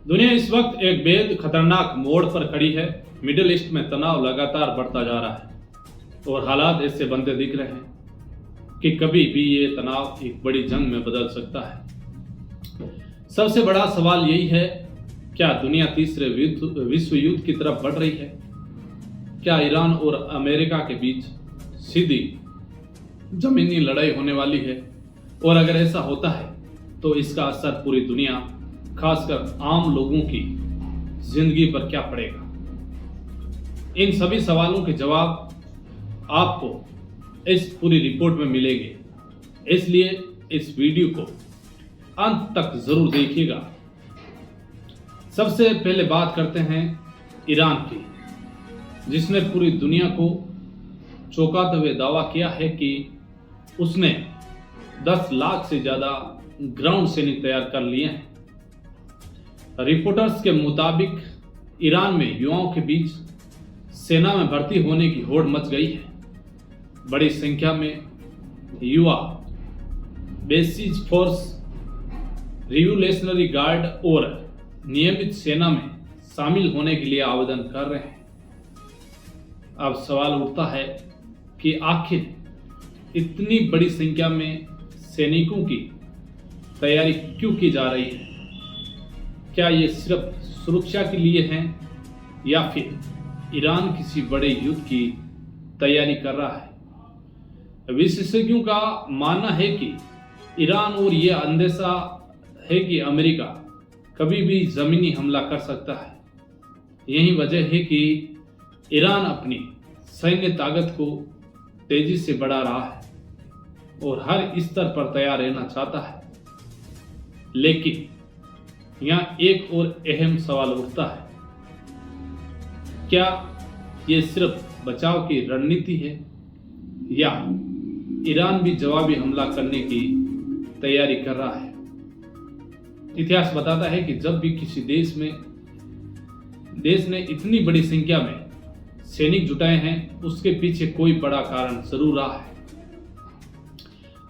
दुनिया इस वक्त एक बेहद खतरनाक मोड़ पर खड़ी है। मिडिल ईस्ट में तनाव लगातार बढ़ता जा रहा है और हालात ऐसे बनते दिख रहे हैं कि कभी भी ये तनाव एक बड़ी जंग में बदल सकता है। सबसे बड़ा सवाल यही है, क्या दुनिया तीसरे विश्व युद्ध की तरफ बढ़ रही है? क्या ईरान और अमेरिका के बीच सीधी जमीनी लड़ाई होने वाली है? और अगर ऐसा होता है तो इसका असर पूरी दुनिया, खासकर आम लोगों की जिंदगी पर क्या पड़ेगा? इन सभी सवालों के जवाब आपको इस पूरी रिपोर्ट में मिलेंगे, इसलिए इस वीडियो को अंत तक जरूर देखिएगा। सबसे पहले बात करते हैं ईरान की, जिसने पूरी दुनिया को चौंकाते हुए दावा किया है कि उसने 10 लाख से ज्यादा ग्राउंड सैनिक तैयार कर लिए हैं। रिपोर्टर्स के मुताबिक ईरान में युवाओं के बीच सेना में भर्ती होने की होड़ मच गई है। बड़ी संख्या में युवा बेसिस फोर्स, रिवोल्यूशनरी गार्ड और नियमित सेना में शामिल होने के लिए आवेदन कर रहे हैं। अब सवाल उठता है कि आखिर इतनी बड़ी संख्या में सैनिकों की तैयारी क्यों की जा रही है? क्या ये सिर्फ सुरक्षा के लिए हैं या फिर ईरान किसी बड़े युद्ध की तैयारी कर रहा है? विशेषज्ञों का मानना है कि ईरान और ये अंदेशा है कि अमेरिका कभी भी जमीनी हमला कर सकता है। यही वजह है कि ईरान अपनी सैन्य ताकत को तेजी से बढ़ा रहा है और हर स्तर पर तैयार रहना चाहता है। लेकिन यहाँ एक और अहम सवाल उठता है, क्या ये सिर्फ बचाव की रणनीति है या ईरान भी जवाबी हमला करने की तैयारी कर रहा है? इतिहास बताता है कि जब भी किसी देश ने इतनी बड़ी संख्या में सैनिक जुटाए हैं, उसके पीछे कोई बड़ा कारण जरूर रहा है।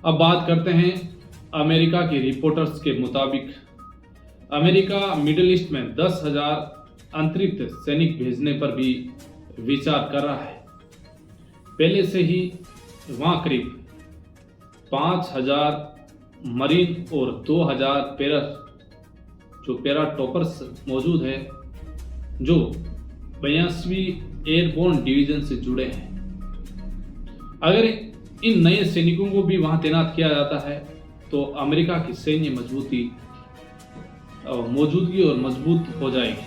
अब बात करते हैं अमेरिका की रिपोर्टर्स के मुताबिक अमेरिका मिडिल ईस्ट में 10,000 अतिरिक्त सैनिक भेजने पर भी विचार कर रहा है। पहले से ही वहां करीब 5,000 मरीन और 2,000 पैराट्रूपर्स मौजूद हैं, जो 82वीं एयरबोर्न डिवीजन से जुड़े हैं। अगर इन नए सैनिकों को भी वहां तैनात किया जाता है तो अमेरिका की सैन्य मौजूदगी और मजबूत हो जाएगी।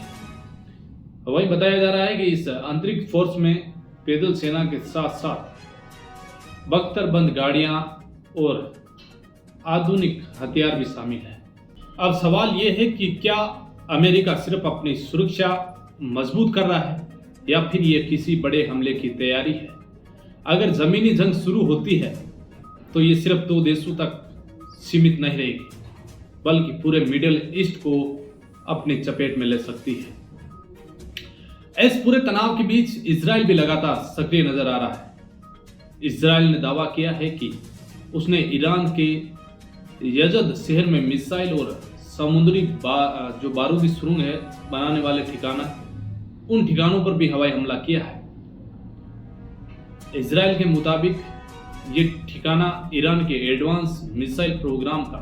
वही बताया जा रहा है कि इस अंतरिक्ष फोर्स में पैदल सेना के साथ साथ बख्तरबंद गाड़ियां और आधुनिक हथियार भी शामिल हैं। अब सवाल यह है कि क्या अमेरिका सिर्फ अपनी सुरक्षा मजबूत कर रहा है या फिर यह किसी बड़े हमले की तैयारी है? अगर जमीनी जंग शुरू होती है तो ये सिर्फ 2 देशों तक सीमित नहीं रहेगी, बल्कि पूरे मिडिल ईस्ट को अपनी चपेट में ले सकती है। इस पूरे तनाव के बीच इजराइल भी लगातार सक्रिय नजर आ रहा है। इजराइल ने दावा किया है कि उसने ईरान के यजद शहर में मिसाइल और समुद्री जो बारूदी सुरंग है बनाने वाले उन ठिकानों पर भी हवाई हमला किया है। इजराइल के मुताबिक ये ठिकाना ईरान के एडवांस मिसाइल प्रोग्राम का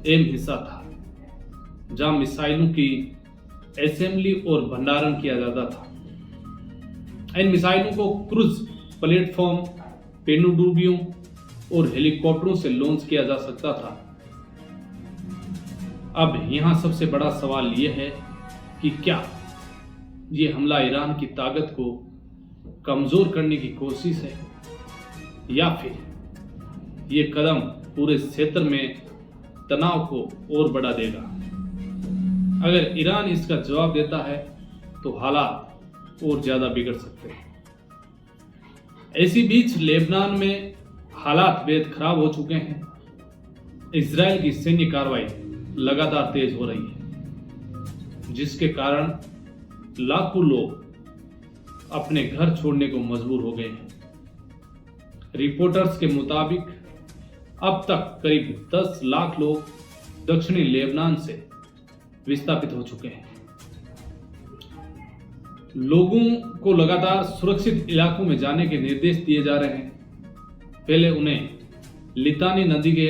अहम हिस्सा था, जहां मिसाइलों की असेंबली और भंडारण किया जाता था। इन मिसाइलों को क्रूज प्लेटफॉर्म, पेनुडुबियों और हेलीकॉप्टरों से लॉन्च किया जा सकता था। अब यहां सबसे बड़ा सवाल यह है कि क्या ये हमला ईरान की ताकत को कमजोर करने की कोशिश है या फिर ये कदम पूरे क्षेत्र में तनाव को और बढ़ा देगा? अगर ईरान इसका जवाब देता है तो हालात और ज्यादा बिगड़ सकते हैं। इसी बीच लेबनान में हालात बेहद खराब हो चुके हैं। इजराइल की सैन्य कार्रवाई लगातार तेज हो रही है, जिसके कारण लाखों लोग अपने घर छोड़ने को मजबूर हो गए हैं। रिपोर्टर्स के मुताबिक अब तक करीब 10 लाख लोग दक्षिणी लेबनान से विस्थापित हो चुके हैं। लोगों को लगातार सुरक्षित इलाकों में जाने के निर्देश दिए जा रहे हैं। पहले उन्हें लितानी नदी के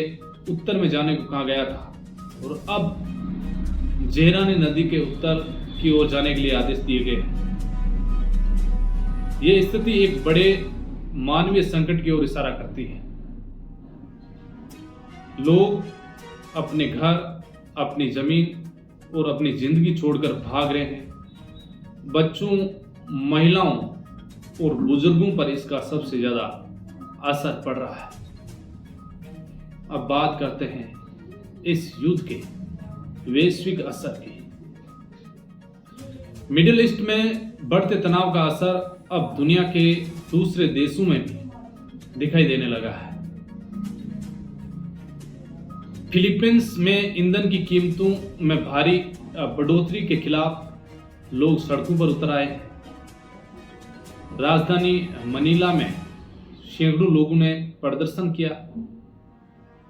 उत्तर में जाने को कहा गया था और अब जेहरानी नदी के उत्तर की ओर जाने के लिए आदेश दिए गए हैं। यह स्थिति एक बड़े मानवीय संकट की ओर इशारा करती है। लोग अपने घर, अपनी जमीन और अपनी जिंदगी छोड़कर भाग रहे हैं। बच्चों, महिलाओं और बुजुर्गों पर इसका सबसे ज्यादा असर पड़ रहा है। अब बात करते हैं इस युद्ध के वैश्विक असर की। मिडिल ईस्ट में बढ़ते तनाव का असर अब दुनिया के दूसरे देशों में भी दिखाई देने लगा है। फिलीपींस में ईंधन की कीमतों में भारी बढ़ोतरी के खिलाफ लोग सड़कों पर उतर आए। राजधानी मनीला में सैकड़ों लोगों ने प्रदर्शन किया।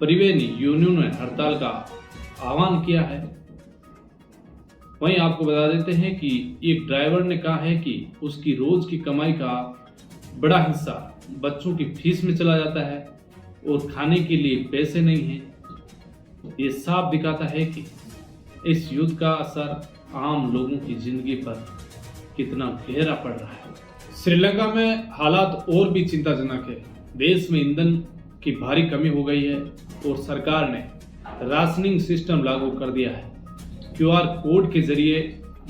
परिवहन यूनियन ने हड़ताल का आह्वान किया है। वहीं आपको बता देते हैं कि एक ड्राइवर ने कहा है कि उसकी रोज की कमाई का बड़ा हिस्सा बच्चों की फीस में चला जाता है और खाने के लिए पैसे नहीं हैं। ये साफ दिखाता है कि इस युद्ध का असर आम लोगों की जिंदगी पर कितना गहरा पड़ रहा है। श्रीलंका में हालात और भी चिंताजनक है। देश में ईंधन की भारी कमी हो गई है और सरकार ने राशनिंग सिस्टम लागू कर दिया है। क्यूआर कोड के जरिए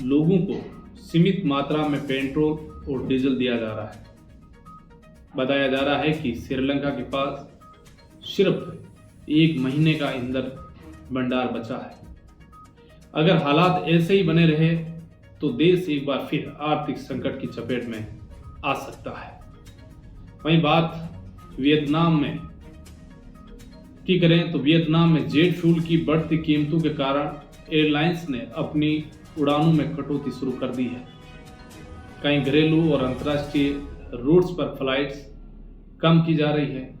लोगों को सीमित मात्रा में पेट्रोल और डीजल दिया जा रहा है। बताया जा रहा है कि श्रीलंका के पास सिर्फ 1 महीने का ईंधन भंडार बचा है। अगर हालात ऐसे ही बने रहे तो देश एक बार फिर आर्थिक संकट की चपेट में आ सकता है। वहीं बात वियतनाम में की करें तो वियतनाम में जेट फ्यूल की बढ़ती कीमतों के कारण एयरलाइंस ने अपनी उड़ानों में कटौती शुरू कर दी है। कई घरेलू और अंतर्राष्ट्रीय रूट्स पर फ्लाइट्स कम की जा रही है।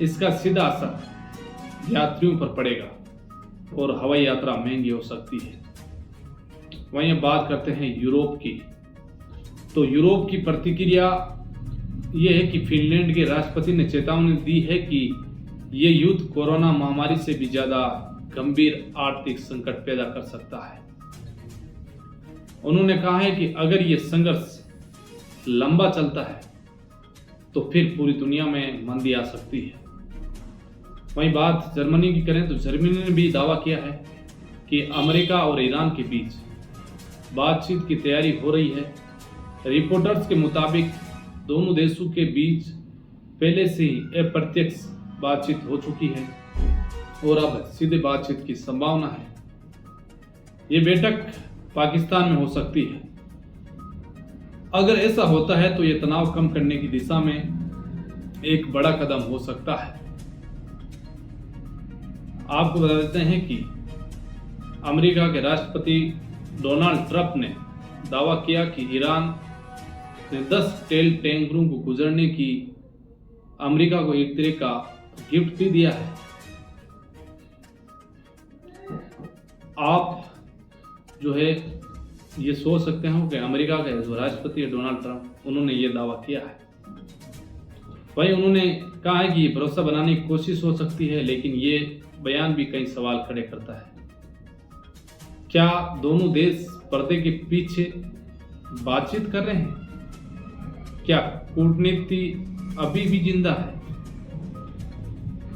इसका सीधा असर यात्रियों पर पड़ेगा और हवाई यात्रा महंगी हो सकती है। वहीं अब बात करते हैं यूरोप की। तो यूरोप की प्रतिक्रिया यह है कि फिनलैंड के राष्ट्रपति ने चेतावनी दी है कि यह युद्ध कोरोना महामारी से भी ज्यादा गंभीर आर्थिक संकट पैदा कर सकता है। उन्होंने कहा है कि अगर यह संघर्ष लंबा चलता है तो फिर पूरी दुनिया में मंदी आ सकती है। वहीं बात जर्मनी की करें तो जर्मनी ने भी दावा किया है कि अमेरिका और ईरान के बीच बातचीत की तैयारी हो रही है। रिपोर्टर्स के मुताबिक दोनों देशों के बीच पहले से ही अप्रत्यक्ष बातचीत हो चुकी है और अब सीधे बातचीत की संभावना है। ये बैठक पाकिस्तान में हो सकती है। अगर ऐसा होता है तो यह तनाव कम करने की दिशा में एक बड़ा कदम हो सकता है। आपको बता देते हैं कि अमेरिका के राष्ट्रपति डोनाल्ड ट्रंप ने दावा किया कि ईरान ने 10 तेल टैंकरों को गुजरने की अमेरिका को एक तरह का गिफ्ट भी दिया है। आप जो है ये सोच सकते हो कि अमेरिका के जो राष्ट्रपति है डोनाल्ड ट्रंप, उन्होंने ये दावा किया है। वहीं उन्होंने कहा है कि ये भरोसा बनाने की कोशिश हो सकती है, लेकिन ये बयान भी कई सवाल खड़े करता है। क्या दोनों देश पर्दे के पीछे बातचीत कर रहे हैं? क्या कूटनीति अभी भी जिंदा है?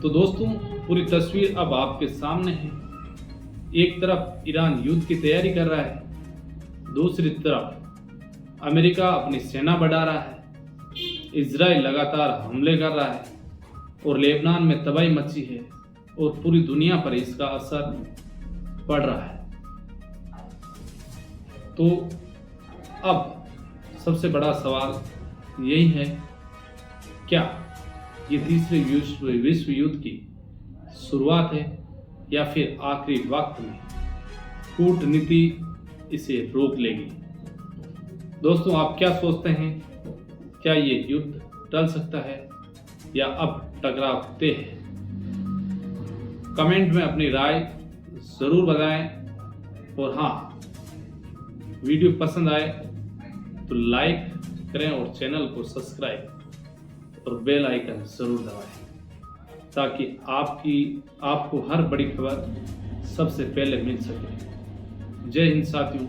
तो दोस्तों, पूरी तस्वीर अब आपके सामने है। एक तरफ ईरान युद्ध की तैयारी कर रहा है, दूसरी तरफ अमेरिका अपनी सेना बढ़ा रहा है, इजराइल लगातार हमले कर रहा है और लेबनान में तबाही मची है और पूरी दुनिया पर इसका असर पड़ रहा है। तो अब सबसे बड़ा सवाल यही है, क्या ये तीसरे विश्व युद्ध की शुरुआत है या फिर आखिरी वक्त में कूटनीति इसे रोक लेगी? दोस्तों, आप क्या सोचते हैं? क्या ये युद्ध टल सकता है या अब टकराव तय है? कमेंट में अपनी राय जरूर बताएं और हाँ, वीडियो पसंद आए तो लाइक करें और चैनल को सब्सक्राइब और बेल आइकन जरूर दबाएं ताकि आपको हर बड़ी खबर सबसे पहले मिल सके। जय हिंद साथियों।